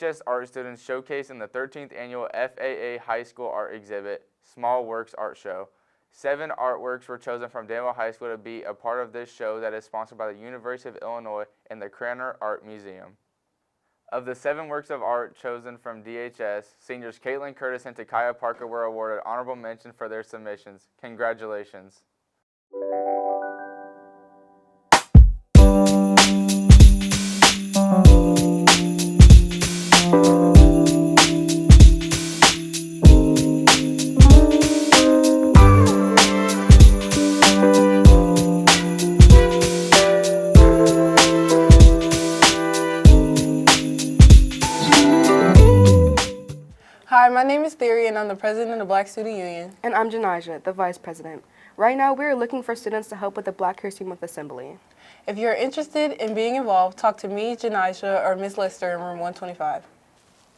DHS art students showcased in the 13th annual FAA High School Art Exhibit, Small Works Art Show. 7 artworks were chosen from Danville High School to be a part of this show that is sponsored by the University of Illinois and the Cranor Art Museum. Of the 7 works of art chosen from DHS, seniors Caitlin Curtis and Takaya Parker were awarded honorable mention for their submissions. Congratulations. Hi, my name is Theory and I'm the president of the Black Student Union. And I'm Janijah, the vice president. Right now, we are looking for students to help with the Black History Month Assembly. If you're interested in being involved, talk to me, Janijah, or Ms. Lister in room 125.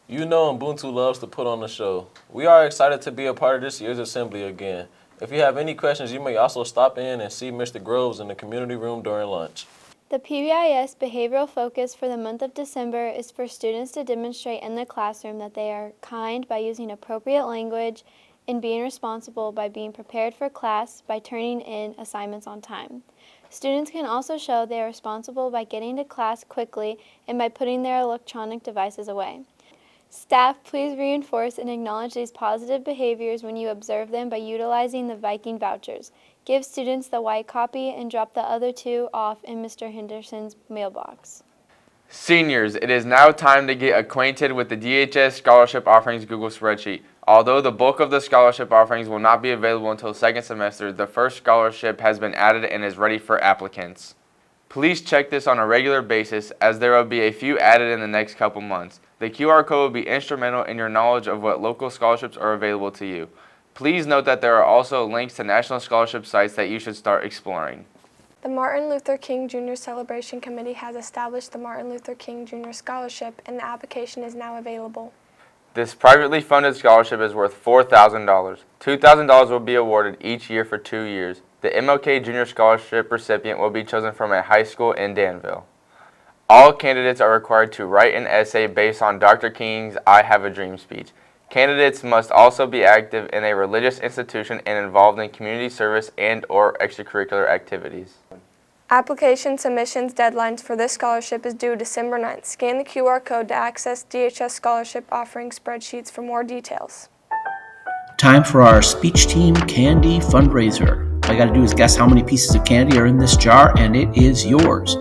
You know Ubuntu loves to put on a show. We are excited to be a part of this year's assembly again. If you have any questions, you may also stop in and see Mr. Groves in the community room during lunch. The PBIS behavioral focus for the month of December is for students to demonstrate in the classroom that they are kind by using appropriate language and being responsible by being prepared for class by turning in assignments on time. Students can also show they are responsible by getting to class quickly and by putting their electronic devices away. Staff, please reinforce and acknowledge these positive behaviors when you observe them by utilizing the Viking vouchers. Give students the white copy and drop the other 2 off in Mr. Henderson's mailbox. Seniors, it is now time to get acquainted with the DHS Scholarship Offerings Google spreadsheet. Although the bulk of the scholarship offerings will not be available until second semester, the first scholarship has been added and is ready for applicants. Please check this on a regular basis as there will be a few added in the next couple months. The QR code will be instrumental in your knowledge of what local scholarships are available to you. Please note that there are also links to national scholarship sites that you should start exploring. The Martin Luther King Jr. Celebration Committee has established the Martin Luther King Jr. Scholarship, and the application is now available. This privately funded scholarship is worth $4,000. $2,000 will be awarded each year for 2 years. The MLK Junior Scholarship recipient will be chosen from a high school in Danville. All candidates are required to write an essay based on Dr. King's I Have a Dream speech. Candidates must also be active in a religious institution and involved in community service and/or extracurricular activities. Application submissions deadlines for this scholarship is due December 9th. Scan the QR code to access DHS scholarship offering spreadsheets for more details. Time for our speech team candy fundraiser. All you got to do is guess how many pieces of candy are in this jar, and it is yours.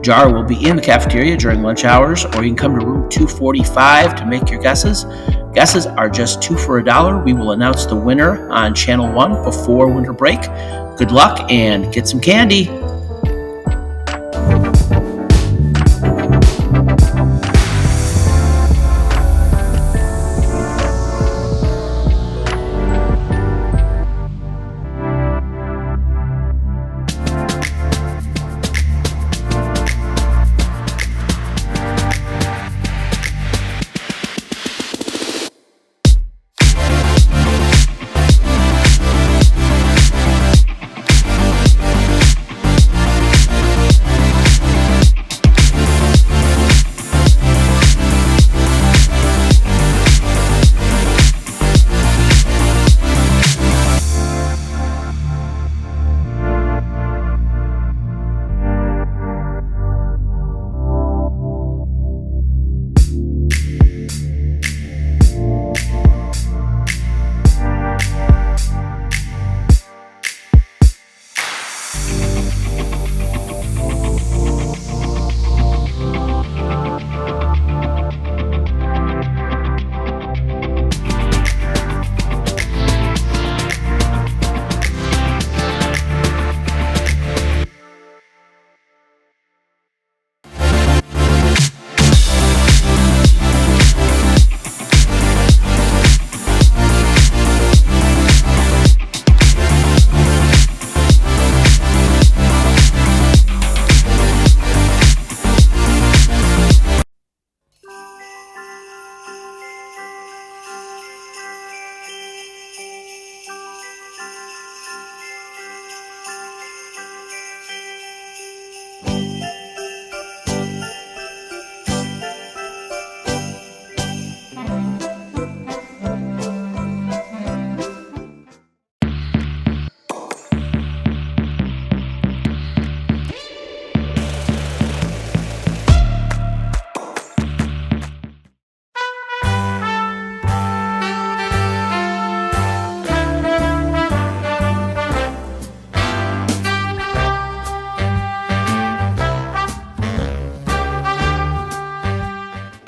Jar will be in the cafeteria during lunch hours, or you can come to room 245 to make your guesses. Guesses are just 2 for $1. We will announce the winner on Channel 1 before winter break. Good luck and get some candy.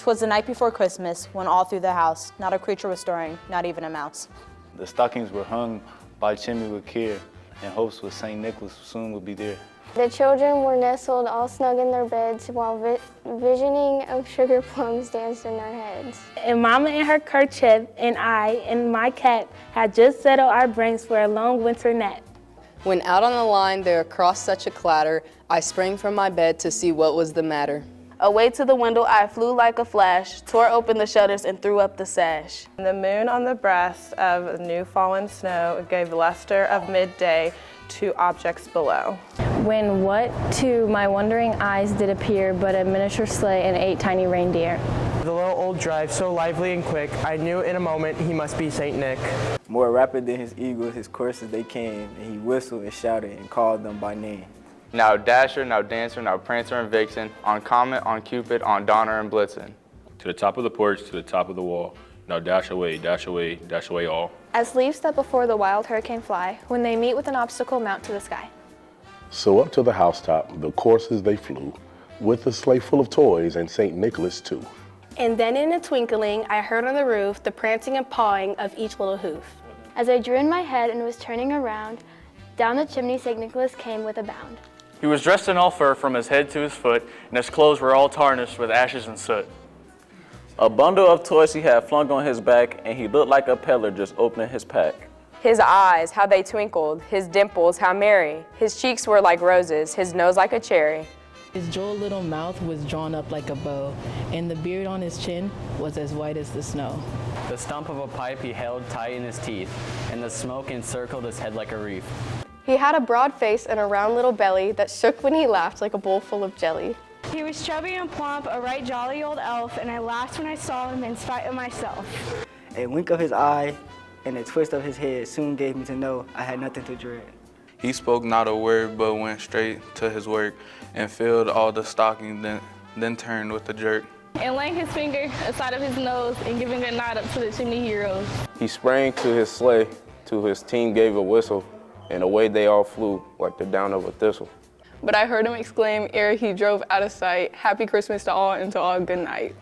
'Twas the night before Christmas, when all through the house, not a creature was stirring, not even a mouse. The stockings were hung by chimney with care, in hopes with St. Nicholas soon would be there. The children were nestled all snug in their beds while visioning of sugar plums danced in their heads. And Mama in her kerchief and I in my cap had just settled our brains for a long winter nap. When out on the line there crossed such a clatter, I sprang from my bed to see what was the matter. Away to the window I flew like a flash, tore open the shutters and threw up the sash. The moon on the breast of new fallen snow gave luster of midday to objects below. When what to my wondering eyes did appear but a miniature sleigh and 8 tiny reindeer. The little old drive so lively and quick, I knew in a moment he must be Saint Nick. More rapid than his eagles, his coursers they came, and he whistled and shouted and called them by name. Now Dasher, now Dancer, now Prancer and Vixen, on Comet, on Cupid, on Donner and Blitzen. To the top of the porch, to the top of the wall. Now dash away, dash away, dash away all. As leaves that before the wild hurricane fly, when they meet with an obstacle mount to the sky. So up to the housetop, the coursers they flew, with a sleigh full of toys and St. Nicholas too. And then in a twinkling, I heard on the roof the prancing and pawing of each little hoof. As I drew in my head and was turning around, down the chimney St. Nicholas came with a bound. He was dressed in all fur from his head to his foot, and his clothes were all tarnished with ashes and soot. A bundle of toys he had flung on his back, and he looked like a peddler just opening his pack. His eyes, how they twinkled, his dimples, how merry. His cheeks were like roses, his nose like a cherry. His droll little mouth was drawn up like a bow, and the beard on his chin was as white as the snow. The stump of a pipe he held tight in his teeth, and the smoke encircled his head like a wreath. He had a broad face and a round little belly that shook when he laughed like a bowl full of jelly. He was chubby and plump, a right jolly old elf, and I laughed when I saw him in spite of myself. A wink of his eye and a twist of his head soon gave me to know I had nothing to dread. He spoke not a word, but went straight to his work and filled all the stockings, then turned with a jerk. And laying his finger aside of his nose and giving a nod up to the chimney he rose. He sprang to his sleigh, to his team gave a whistle, and away they all flew like the down of a thistle. But I heard him exclaim ere he drove out of sight, "Happy Christmas to all and to all good night."